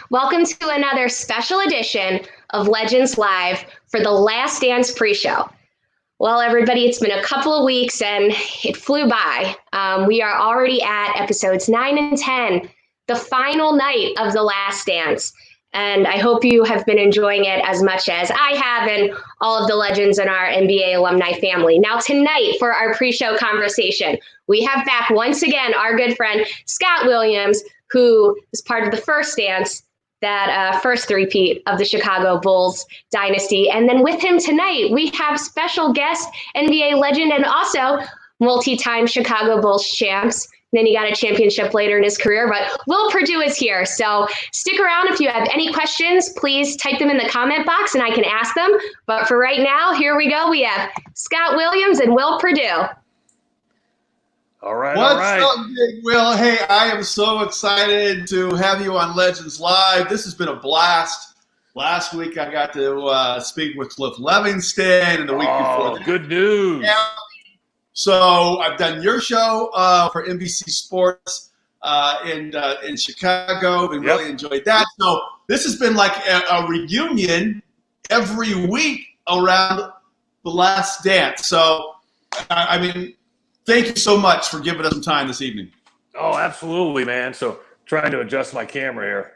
Welcome to another special edition of Legends Live for the Last Dance pre-show. Well, everybody, it's been a couple of weeks and it flew by. We are already at episodes 9 and 10, the final night of The Last Dance. And I hope you have been enjoying it as much as I have and all of the legends in our NBA alumni family. Now, tonight, for our pre-show conversation, we have back once again our good friend Scott Williams, who is part of the first dance, that first three-peat of the Chicago Bulls dynasty. And then with him tonight, we have special guest NBA legend and also multi-time Chicago Bulls champs. Then he got a championship later in his career, but Will Perdue is here. So stick around. If you have any questions, please type them in the comment box and I can ask them. But for right now, here we go. We have Scott Williams and Will Perdue. All right. What's up, Big Will? Hey, I am so excited to have you on Legends Live. This has been a blast. Last week, I got to speak with Cliff Levingston, and the week before that. Good news. Yeah. So I've done your show for NBC Sports in Chicago, and really enjoyed that. So this has been like a reunion every week around The Last Dance. So, I mean, thank you so much for giving us some time this evening. Oh, absolutely, man. So trying to adjust my camera here.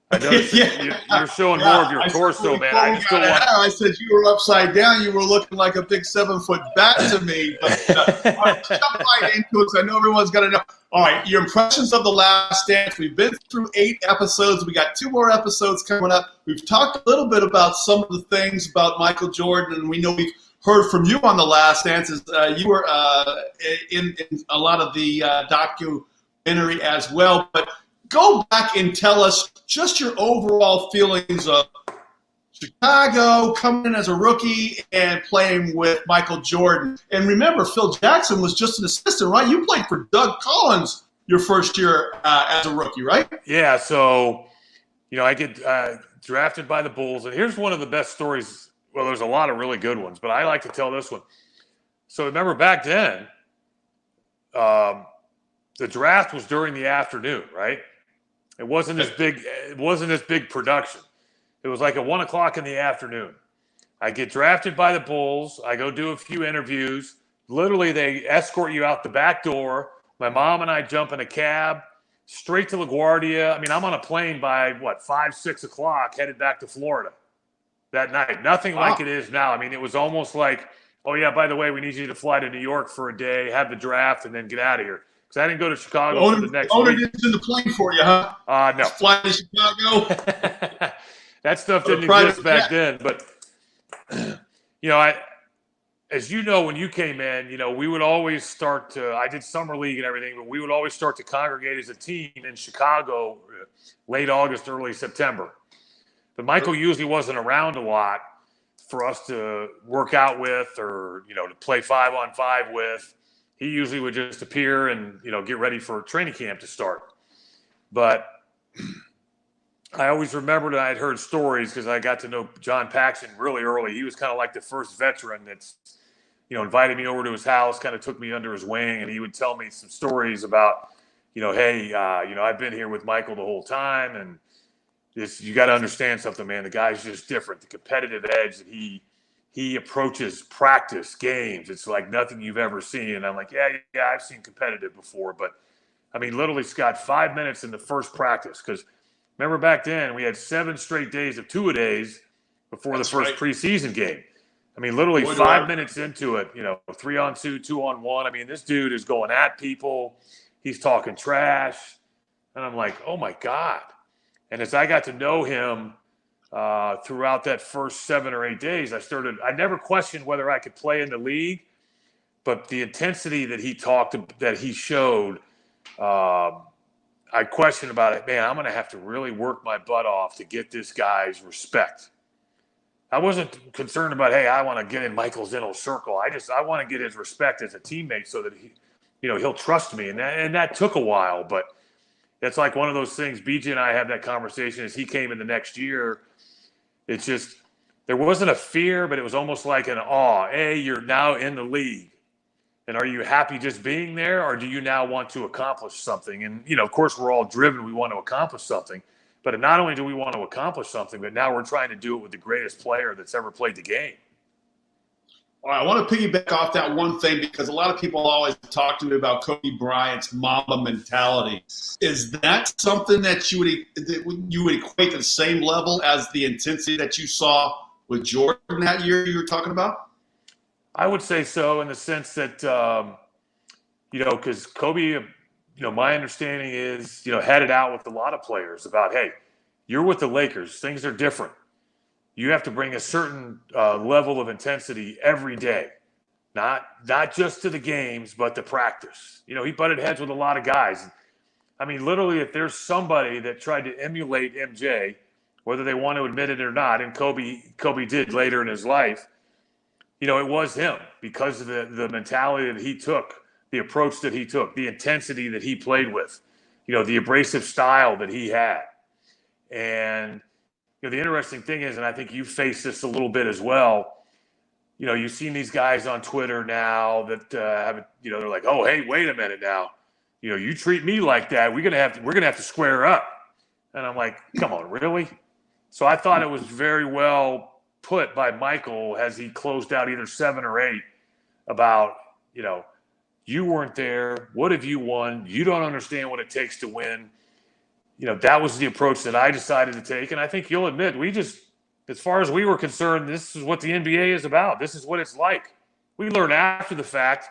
I noticed you're showing more of your torso, man. I said you were upside down. You were looking like a big 7-foot bat to me. But I'll jump right into it. I know everyone's got to know. All right, your impressions of The Last Dance. We've been through 8 episodes. We got 2 more episodes coming up. We've talked a little bit about some of the things about Michael Jordan, and we know we've heard from you on The Last Dance. You were in a lot of the documentary as well. But go back and tell us just your overall feelings of Chicago, coming in as a rookie and playing with Michael Jordan. And remember, Phil Jackson was just an assistant, right? You played for Doug Collins your first year as a rookie, right? Yeah, so, I get drafted by the Bulls. And here's one of the best stories. Well, there's a lot of really good ones, but I like to tell this one. So remember back then, the draft was during the afternoon, right? It wasn't this big production. It was like at 1 o'clock in the afternoon. I get drafted by the Bulls. I go do a few interviews. Literally, they escort you out the back door. My mom and I jump in a cab straight to LaGuardia. I mean, I'm on a plane by 5, 6 o'clock, headed back to Florida that night. Nothing like it is now. I mean, it was almost like, oh yeah, by the way, we need you to fly to New York for a day, have the draft, and then get out of here. Because I didn't go to Chicago for the next week. Owner is in the plane for you, huh? No. Fly to Chicago. That stuff didn't exist back then. But, as you know, when you came in, we would always start to – I did summer league and everything, but we would always start to congregate as a team in Chicago late August, early September. But Michael usually wasn't around a lot for us to work out with or, to play 5-on-5 with. He usually would just appear and, get ready for training camp to start. But I always remembered I had heard stories because I got to know John Paxson really early. He was kind of like the first veteran that's, invited me over to his house, kind of took me under his wing, and he would tell me some stories about, hey, I've been here with Michael the whole time, and you got to understand something, man. The guy's just different. The competitive edge that he approaches practice, games, it's like nothing you've ever seen. And I'm like, yeah, I've seen competitive before. But, I mean, literally, Scott, 5 minutes in the first practice. Because remember back then, we had 7 straight days of two-a-days before the first preseason game. I mean, literally 5 minutes into it, 3-on-2, 2-on-1. I mean, this dude is going at people. He's talking trash. And I'm like, oh, my God. And as I got to know him throughout that first 7 or 8 days, I never questioned whether I could play in the league, but the intensity that he showed, I questioned about it. Man, I'm going to have to really work my butt off to get this guy's respect. I wasn't concerned about, hey, I want to get in Michael's inner circle. I want to get his respect as a teammate so that he'll trust me. And that took a while, but it's like one of those things. BJ and I had that conversation as he came in the next year. It's just, there wasn't a fear, but it was almost like an awe. Hey, you're now in the league. And are you happy just being there, or do you now want to accomplish something? And, of course, we're all driven. We want to accomplish something. But not only do we want to accomplish something, but now we're trying to do it with the greatest player that's ever played the game. All right, I want to piggyback off that one thing because a lot of people always talk to me about Kobe Bryant's Mamba mentality. Is that something that you would equate to the same level as the intensity that you saw with Jordan that year you were talking about? I would say so, in the sense that, because Kobe, my understanding is, had it out with a lot of players about, hey, you're with the Lakers. Things are different. You have to bring a certain level of intensity every day, not just to the games, but to practice. He butted heads with a lot of guys. I mean, literally, if there's somebody that tried to emulate MJ, whether they want to admit it or not, and Kobe did later in his life, it was him, because of the mentality that he took, the approach that he took, the intensity that he played with, the abrasive style that he had. And the interesting thing is, and I think you face this a little bit as well, you've seen these guys on Twitter now that they're like, oh, hey, wait a minute now. You treat me like that, we're gonna have to square up. And I'm like, come on, really? So I thought it was very well put by Michael as he closed out either 7 or 8 about, you weren't there. What have you won? You don't understand what it takes to win. That was the approach that I decided to take. And I think you'll admit, as far as we were concerned, this is what the NBA is about. This is what it's like. We learned after the fact,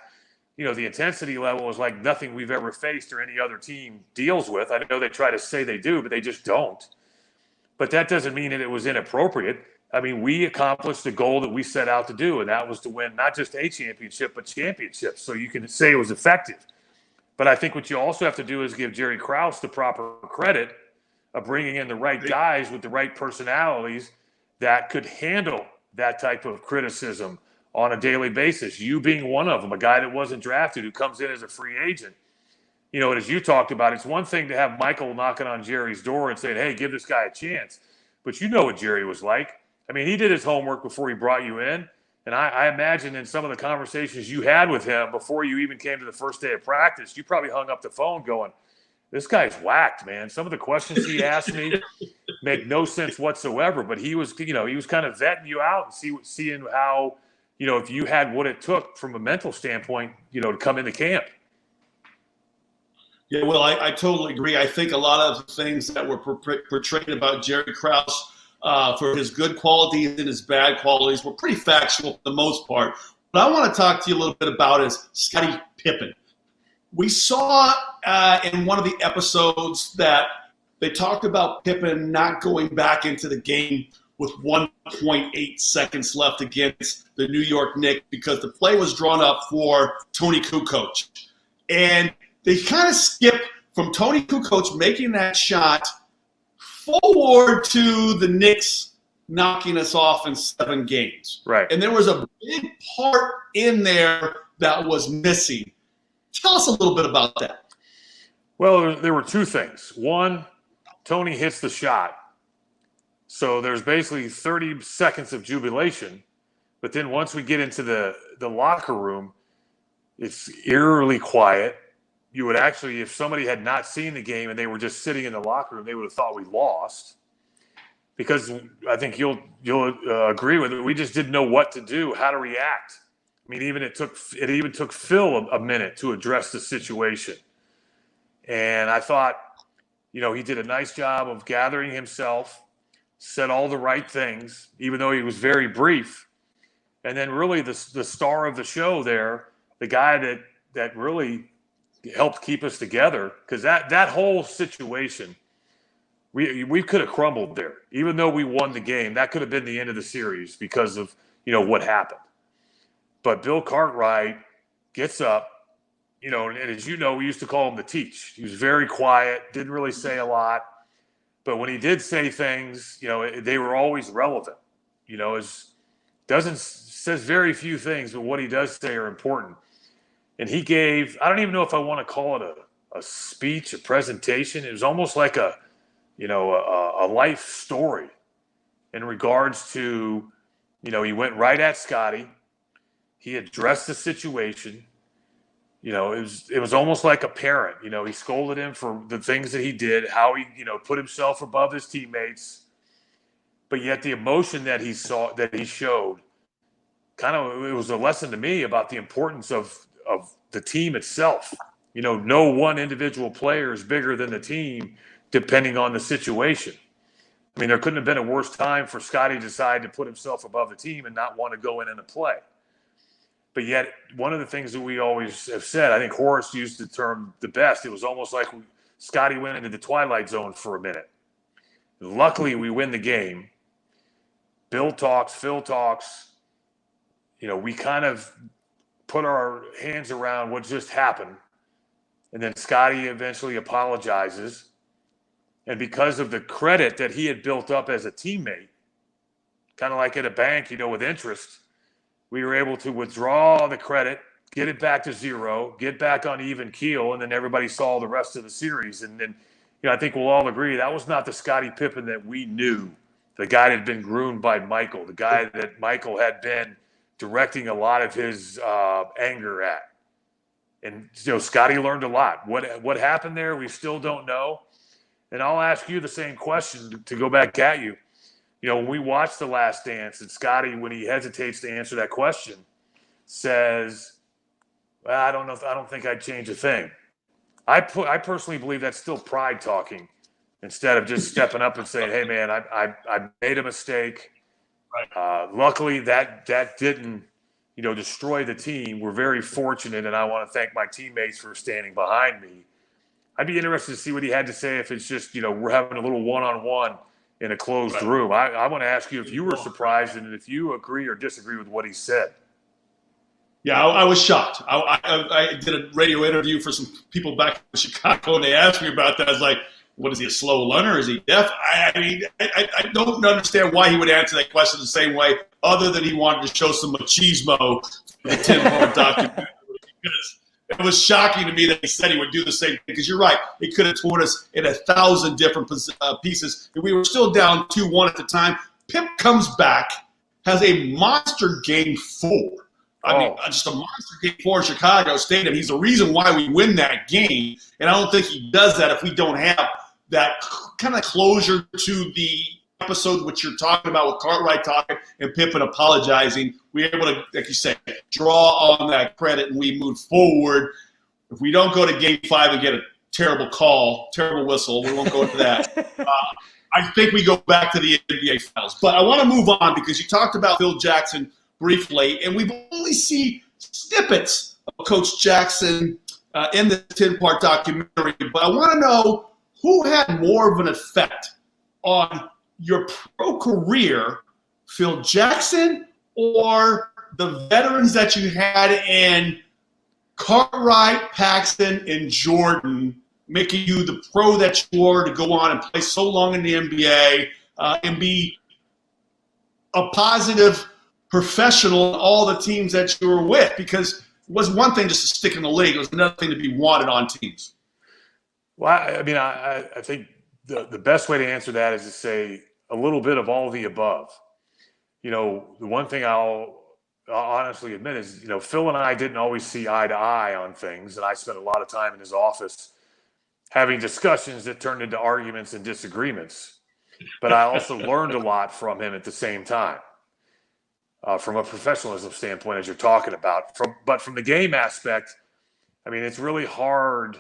the intensity level is like nothing we've ever faced or any other team deals with. I know they try to say they do, but they just don't. But that doesn't mean that it was inappropriate. I mean, we accomplished the goal that we set out to do, and that was to win not just a championship, but championships. So you can say it was effective. But I think what you also have to do is give Jerry Krause the proper credit of bringing in the right guys with the right personalities that could handle that type of criticism on a daily basis. You being one of them, a guy that wasn't drafted, who comes in as a free agent. And as you talked about, it's one thing to have Michael knocking on Jerry's door and saying, hey, give this guy a chance. But you know what Jerry was like. I mean, he did his homework before he brought you in. And I imagine in some of the conversations you had with him before you even came to the first day of practice, you probably hung up the phone going, this guy's whacked, man. Some of the questions he asked me make no sense whatsoever. But he was kind of vetting you out and seeing how, if you had what it took from a mental standpoint, to come into camp. Yeah, well, I totally agree. I think a lot of the things that were portrayed about Jerry Krause for his good qualities and his bad qualities were pretty factual for the most part. What I want to talk to you a little bit about is Scottie Pippen. We saw in one of the episodes that they talked about Pippen not going back into the game with 1.8 seconds left against the New York Knicks because the play was drawn up for Tony Kukoc. And they kind of skipped from Tony Kukoc making that shot forward to the Knicks knocking us off in 7 games. Right. And there was a big part in there that was missing. Tell us a little bit about that. Well, there were 2 things. One, Tony hits the shot. So there's basically 30 seconds of jubilation. But then once we get into the locker room, it's eerily quiet. You would actually, if somebody had not seen the game and they were just sitting in the locker room, they would have thought we lost. Because I think you'll agree with it. We just didn't know what to do, how to react. I mean, it even took Phil a minute to address the situation. And I thought, he did a nice job of gathering himself, said all the right things, even though he was very brief. And then really the star of the show there, the guy that really helped keep us together, because that whole situation, we could have crumbled there. Even though we won the game, that could have been the end of the series because of what happened. But Bill Cartwright gets up, and as you know, we used to call him the Teach. He was very quiet, didn't really say a lot, but when he did say things, they were always relevant. Says very few things, but what he does say are important. And he gave, I don't even know if I want to call it a speech, a presentation. It was almost like a life story in regards to, he went right at Scottie. He addressed the situation. it was almost like a parent. He scolded him for the things that he did, how he, put himself above his teammates. But yet the emotion that he showed, it was a lesson to me about the importance of the team itself. No one individual player is bigger than the team, depending on the situation. I mean, there couldn't have been a worse time for Scotty to decide to put himself above the team and not want to go in and play. But yet, one of the things that we always have said, I think Horace used the term the best. It was almost like Scotty went into the twilight zone for a minute. Luckily, we win the game. Bill talks, Phil talks. We kind of put our hands around what just happened. And then Scotty eventually apologizes. And because of the credit that he had built up as a teammate, kind of like at a bank, with interest, we were able to withdraw the credit, get it back to zero, get back on even keel, and then everybody saw the rest of the series. And then, I think we'll all agree that was not the Scottie Pippen that we knew, the guy that had been groomed by Michael, the guy that Michael had been directing a lot of his anger at. And, Scotty learned a lot. What happened there, we still don't know. And I'll ask you the same question to go back at you. When we watch The Last Dance, and Scotty, when he hesitates to answer that question, says, well, I don't know. I don't think I'd change a thing. I personally believe that's still pride talking instead of just stepping up and saying, hey, man, I made a mistake. Right. Luckily, that didn't, destroy the team. We're very fortunate, and I want to thank my teammates for standing behind me. I'd be interested to see what he had to say if it's just, we're having a little one-on-one in a closed room. I want to ask you if you were surprised and if you agree or disagree with what he said. Yeah, I was shocked. I did a radio interview for some people back in Chicago, and they asked me about that. I was like, what is he, a slow learner? Is he deaf? I don't understand why he would answer that question the same way, other than he wanted to show some machismo for the Tim Horn documentary. Because it was shocking to me that he said he would do the same thing. Because you're right, he could have torn us in 1,000 different pieces. And we were still down 2-1 at the time. Pip comes back, has a monster game 4. I mean, just a monster game 4 in Chicago Stadium. He's the reason why we win that game. And I don't think he does that if we don't have that kind of closure to the episode which you're talking about with Cartwright talking and Pippen apologizing. We were able to, like you said, draw on that credit and we move forward. If we don't go to game 5 and get a terrible call, terrible whistle, we won't go into that. I think we go back to the NBA Finals. But I want to move on because you talked about Phil Jackson briefly, and we've only seen snippets of Coach Jackson in the 10-part documentary. But I want to know who had more of an effect on your pro career, Phil Jackson or the veterans that you had in Cartwright, Paxson, and Jordan, making you the pro that you were to go on and play so long in the NBA and be a positive professional in all the teams that you were with? Because it was one thing just to stick in the league. It was another thing to be wanted on teams. Well, I mean, I think the best way to answer that is to say a little bit of all the above. The one thing I'll honestly admit is, Phil and I didn't always see eye to eye on things, and I spent a lot of time in his office having discussions that turned into arguments and disagreements. But I also learned a lot from him at the same time, from a professionalism standpoint, as you're talking about. But from the game aspect, I mean, it's really hard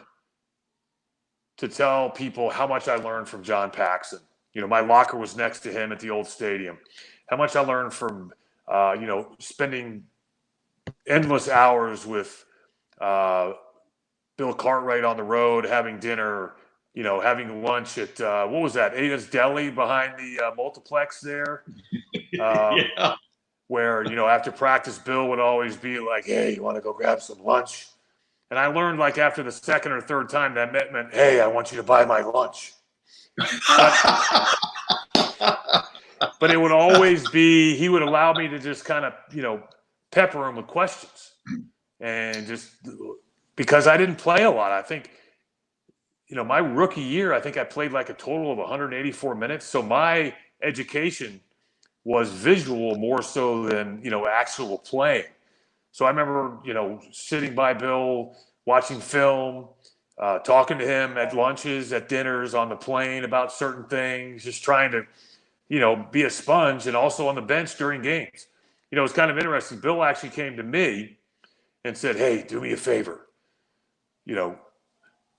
to tell people how much I learned from John Paxson. My locker was next to him at the old stadium. How much I learned from, spending endless hours with Bill Cartwright on the road, having dinner, having lunch at, what was that, Ada's Deli behind the multiplex there? Yeah. Where, after practice, Bill would always be like, hey, you want to go grab some lunch? And I learned, like, after the second or third time that meant, hey, I want you to buy my lunch. But it would always be, he would allow me to just kind of, pepper him with questions. And just because I didn't play a lot, I think, my rookie year, I think I played like a total of 184 minutes. So my education was visual more so than, actual playing. So I remember, sitting by Bill, watching film, talking to him at lunches, at dinners, on the plane about certain things, just trying to, be a sponge, and also on the bench during games. It's kind of interesting. Bill actually came to me and said, "Hey, do me a favor.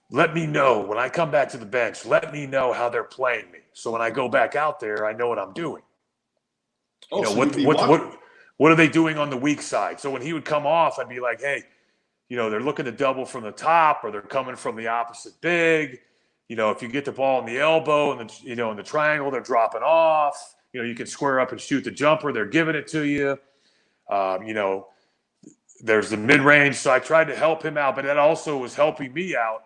Let me know when I come back to the bench, let me know how they're playing me. So when I go back out there, I know what I'm doing." Oh, so what are they doing on the weak side? So when he would come off, I'd be like, "Hey, they're looking to double from the top, or they're coming from the opposite big. If you get the ball in the elbow and in the triangle, they're dropping off. You can square up and shoot the jumper. They're giving it to you. There's the mid-range." So I tried to help him out, but that also was helping me out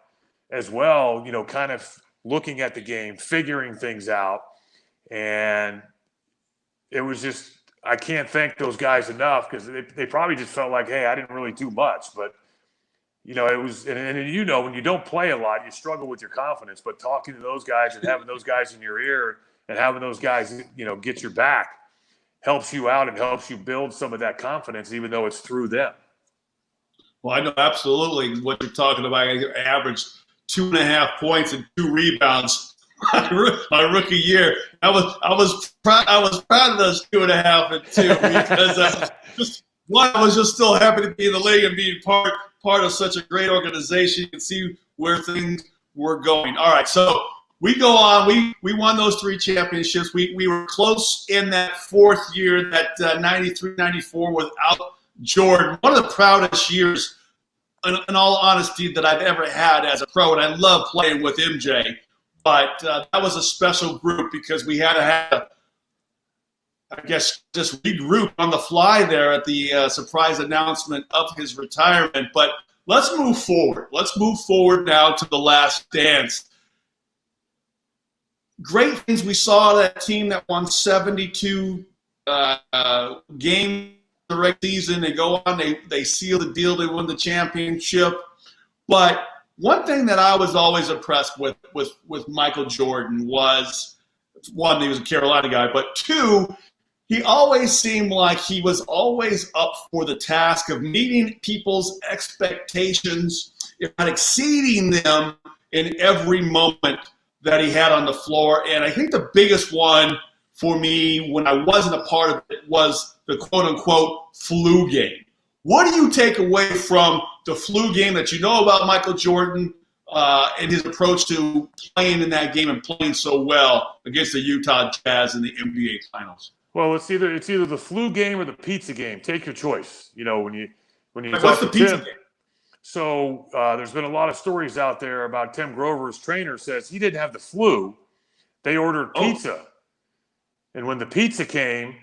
as well, kind of looking at the game, figuring things out. And it was just, I can't thank those guys enough, because they probably just felt like, hey, I didn't really do much. But, it was, and when you don't play a lot, you struggle with your confidence. But talking to those guys and having those guys in your ear and having those guys, get your back helps you out and helps you build some of that confidence, even though it's through them. Well, I know absolutely what you're talking about. I averaged 2.5 points and 2 rebounds my rookie year. I was proud of those 2.5 and 2, because I was just still happy to be in the league and being part of such a great organization. You can see where things were going. All right, so we go on. We won those 3 championships. We were close in that 4th year, that 93-94 without Jordan. One of the proudest years, in all honesty, that I've ever had as a pro, and I love playing with MJ. But that was a special group, because we had to have, I guess, just regroup on the fly there at the surprise announcement of his retirement. But let's move forward. Let's move forward now to the Last Dance. Great things. We saw that team that won 72 games the regular season. They go on, they seal the deal, they win the championship. But one thing that I was always impressed with Michael Jordan was, one, he was a Carolina guy, but 2, he always seemed like he was always up for the task of meeting people's expectations, if not exceeding them, in every moment that he had on the floor. And I think the biggest one for me, when I wasn't a part of it, was the quote-unquote flu game. What do you take away from the flu game that you know about Michael Jordan and his approach to playing in that game and playing so well against the Utah Jazz in the NBA Finals? Well, it's either the flu game or the pizza game. Take your choice. When you What's the pizza game? So there's been a lot of stories out there about Tim Grover's trainer says he didn't have the flu. They ordered pizza. And when the pizza came,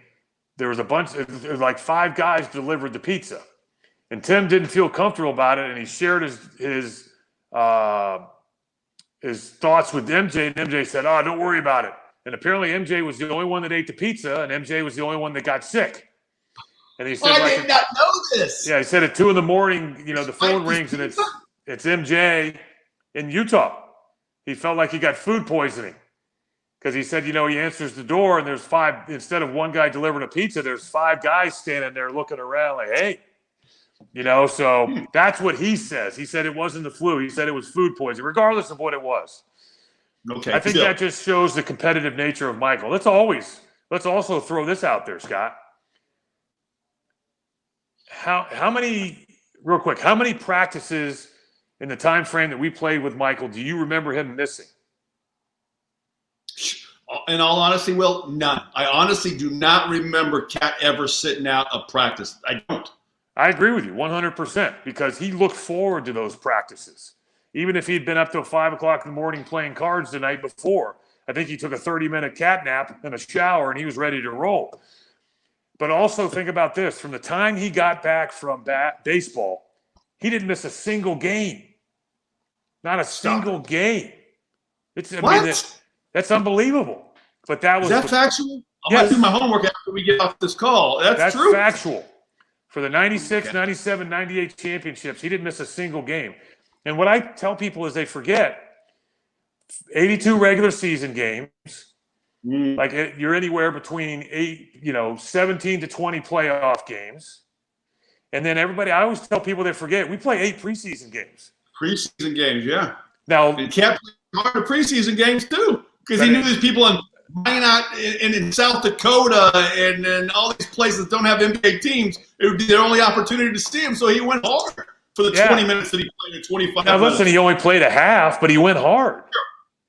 there was like 5 guys delivered the pizza. And Tim didn't feel comfortable about it, and he shared his thoughts with MJ, and MJ said, "Oh, don't worry about it." And apparently MJ was the only one that ate the pizza, and MJ was the only one that got sick. And he said, I did not know this. Yeah, he said at 2 a.m, the phone rings, and it's MJ in Utah. He felt like he got food poisoning, because he said, he answers the door, and there's 5, instead of one guy delivering a pizza, there's 5 guys standing there looking around like, hey. So that's what he says. He said it wasn't the flu. He said it was food poisoning, regardless of what it was. Okay. I think that just shows the competitive nature of Michael. Let's also throw this out there, Scott. How many practices in the time frame that we played with Michael do you remember him missing? In all honesty, Will, none. I honestly do not remember Cat ever sitting out a practice. I don't. I agree with you 100%, because he looked forward to those practices. Even if he'd been up till 5 o'clock in the morning playing cards the night before, I think he took a 30-minute cat nap and a shower, and he was ready to roll. But also think about this. From the time he got back from baseball, he didn't miss a single game. Not a single game. That's unbelievable. But that was Is that factual? I'm yes. going to do my homework after we get off this call. That's true. That's factual. For the 96, 97, 98 championships, he didn't miss a single game. And what I tell people is they forget 82 regular season games. Like you're anywhere between 17 to 20 playoff games. And then I always tell people that forget, we play 8 preseason games. Preseason games, yeah. Now, and kept hard to preseason games too, because he knew these people in Minot and in South Dakota and all these places that don't have NBA teams. It would be their only opportunity to see him, so he went hard for the 20 minutes that he played in 25 Now, minutes. listen, he only played a half, but he went hard.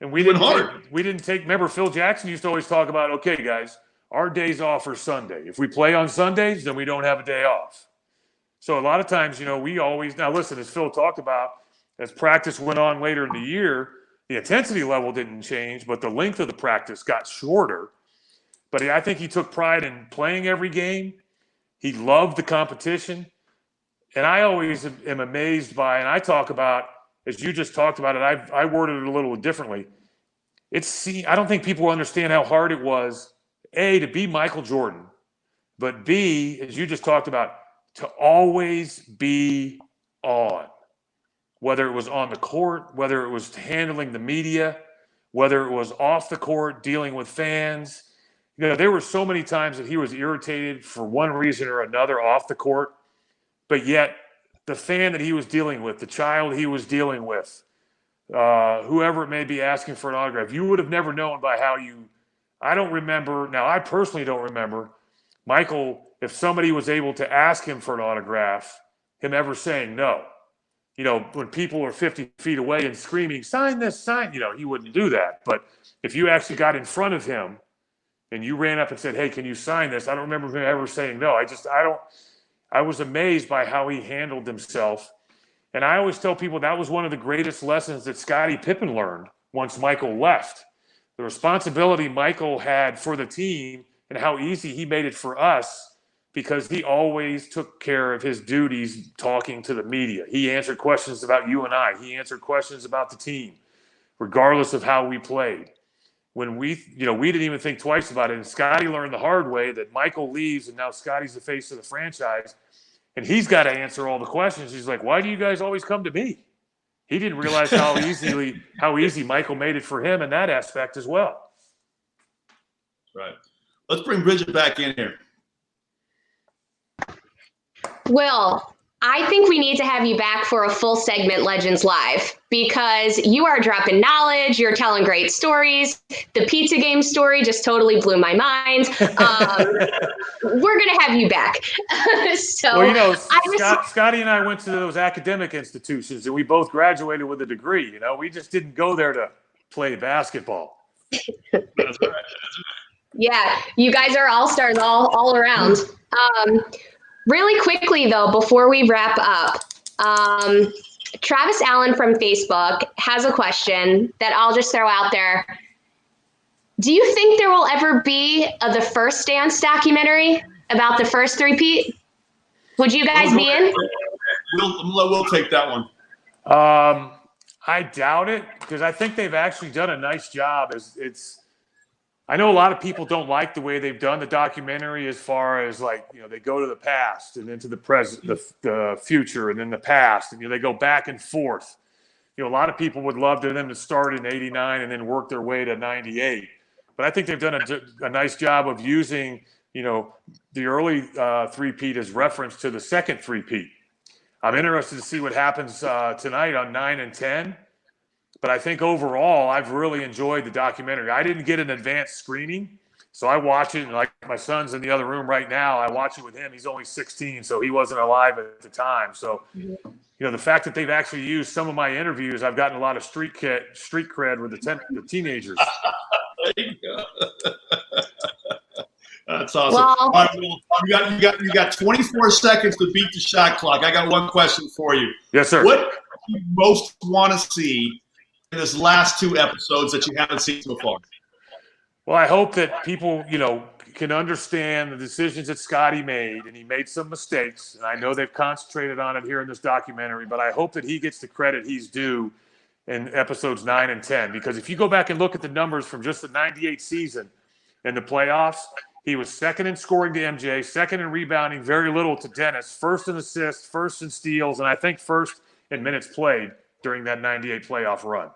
And we didn't take, remember Phil Jackson used to always talk about, okay, guys, our days off are Sunday. If we play on Sundays, then we don't have a day off. So a lot of times, we always, now listen, as Phil talked about, as practice went on later in the year, the intensity level didn't change, but the length of the practice got shorter. But I think he took pride in playing every game. He loved the competition. And I always am amazed by, and I talk about, as you just talked about it, I worded it a little differently. I don't think people understand how hard it was, A, to be Michael Jordan, but B, as you just talked about, to always be on. Whether it was on the court, whether it was handling the media, whether it was off the court, dealing with fans. There were so many times that he was irritated for one reason or another off the court, but yet the fan that he was dealing with, the child he was dealing with, whoever it may be asking for an autograph, you would have never known by how I don't remember, now I personally don't remember, Michael, if somebody was able to ask him for an autograph, him ever saying no. When people are 50 feet away and screaming, sign this, sign, he wouldn't do that. But if you actually got in front of him and you ran up and said, hey, can you sign this? I don't remember him ever saying no. I was amazed by how he handled himself. And I always tell people that was one of the greatest lessons that Scottie Pippen learned once Michael left. The responsibility Michael had for the team and how easy he made it for us, because he always took care of his duties talking to the media. He answered questions about you and I. He answered questions about the team, regardless of how we played. When we didn't even think twice about it. And Scottie learned the hard way that Michael leaves and now Scottie's the face of the franchise. And he's got to answer all the questions. He's like, why do you guys always come to me? He didn't realize how easy Michael made it for him in that aspect as well. Right. Let's bring Bridget back in here. Will, I think we need to have you back for a full segment Legends Live, because you are dropping knowledge. You're telling great stories. The pizza game story just totally blew my mind. We're going to have you back. Scottie and I went to those academic institutions and we both graduated with a degree. We just didn't go there to play basketball. That's right. Yeah, you guys are all-stars all around. Really quickly, though, before we wrap up, Travis Allen from Facebook has a question that I'll just throw out there. Do you think there will ever be The First Dance documentary about the first three-peat? Would you guys be in? We'll take that one. I doubt it, because I think they've actually done a nice job. I know a lot of people don't like the way they've done the documentary, as far as they go to the past and then to the present, the future, and then the past, and they go back and forth. A lot of people would love them to start in '89 and then work their way to '98. But I think they've done a nice job of using, the early three-peat as reference to the second three-peat. I'm interested to see what happens tonight on 9 and 10. But I think overall, I've really enjoyed the documentary. I didn't get an advanced screening, so I watch it. And like my son's in the other room right now, I watch it with him. He's only 16, so he wasn't alive at the time. So, the fact that they've actually used some of my interviews, I've gotten a lot of street cred with the teenagers. There you go. That's awesome. Well, all right, well, you got 24 seconds to beat the shot clock. I got one question for you. Yes, sir. What do you most want to see in this last 2 episodes that you haven't seen so far? Well, I hope that people, can understand the decisions that Scottie made, and he made some mistakes. And I know they've concentrated on it here in this documentary, but I hope that he gets the credit he's due in episodes 9 and 10. Because if you go back and look at the numbers from just the '98 season and the playoffs, he was second in scoring to MJ, second in rebounding, very little to Dennis, first in assists, first in steals, and I think first in minutes played during that '98 playoff run.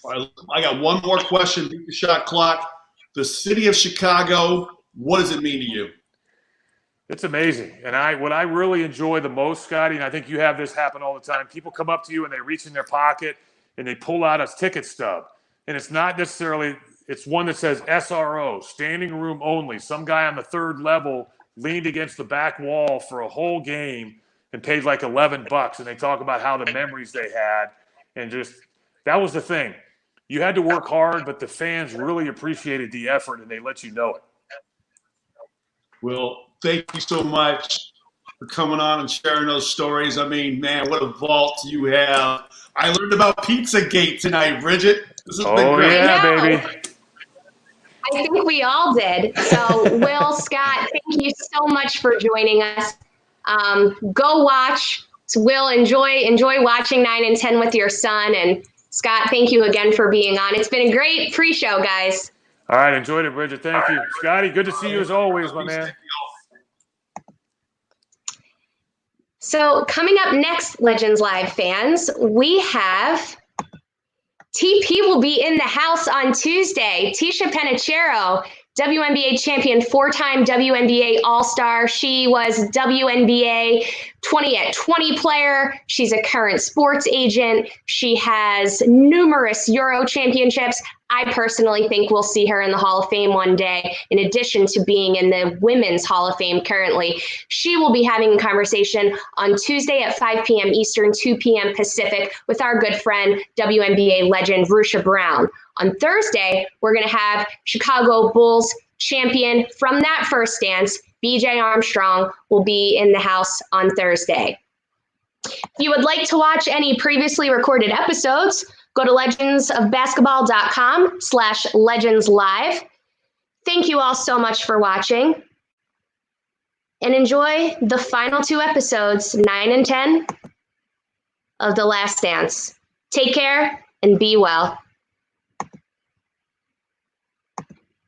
All right, I got one more question. Beat the shot clock. The city of Chicago, what does it mean to you? It's amazing. And what I really enjoy the most, Scotty, and I think you have this happen all the time, people come up to you and they reach in their pocket and they pull out a ticket stub. And it's not necessarily, it's one that says SRO, standing room only. Some guy on the third level leaned against the back wall for a whole game and paid like $11. And they talk about how the memories they had. And just, that was the thing. You had to work hard, but the fans really appreciated the effort and they let you know it. Well, thank you so much for coming on and sharing those stories. I mean, man, what a vault you have. I learned about Pizzagate tonight, Bridget. This has been great. Yeah, baby. I think we all did. So, Will, Scott, thank you so much for joining us. Go watch. So Will, enjoy watching 9 and 10 with your son. And Scott, thank you again for being on. It's been a great pre-show, guys. All right, enjoyed it, Bridget. Thank you. Scotty, good to see you as always, my man. So coming up next, Legends Live fans, we have TP will be in the house on Tuesday. Tisha Penichero, WNBA champion, 4-time WNBA All-Star. She was WNBA 20-at-20 player. She's a current sports agent. She has numerous Euro championships. I personally think we'll see her in the Hall of Fame one day, in addition to being in the Women's Hall of Fame currently. She will be having a conversation on Tuesday at 5 p.m. Eastern, 2 p.m. Pacific with our good friend, WNBA legend Rusha Brown. On Thursday, we're going to have Chicago Bulls champion from that first dance, BJ Armstrong, will be in the house on Thursday. If you would like to watch any previously recorded episodes, go to legendsofbasketball.com/legendslive. Thank you all so much for watching. And enjoy the final 2 episodes, 9 and 10, of The Last Dance. Take care and be well.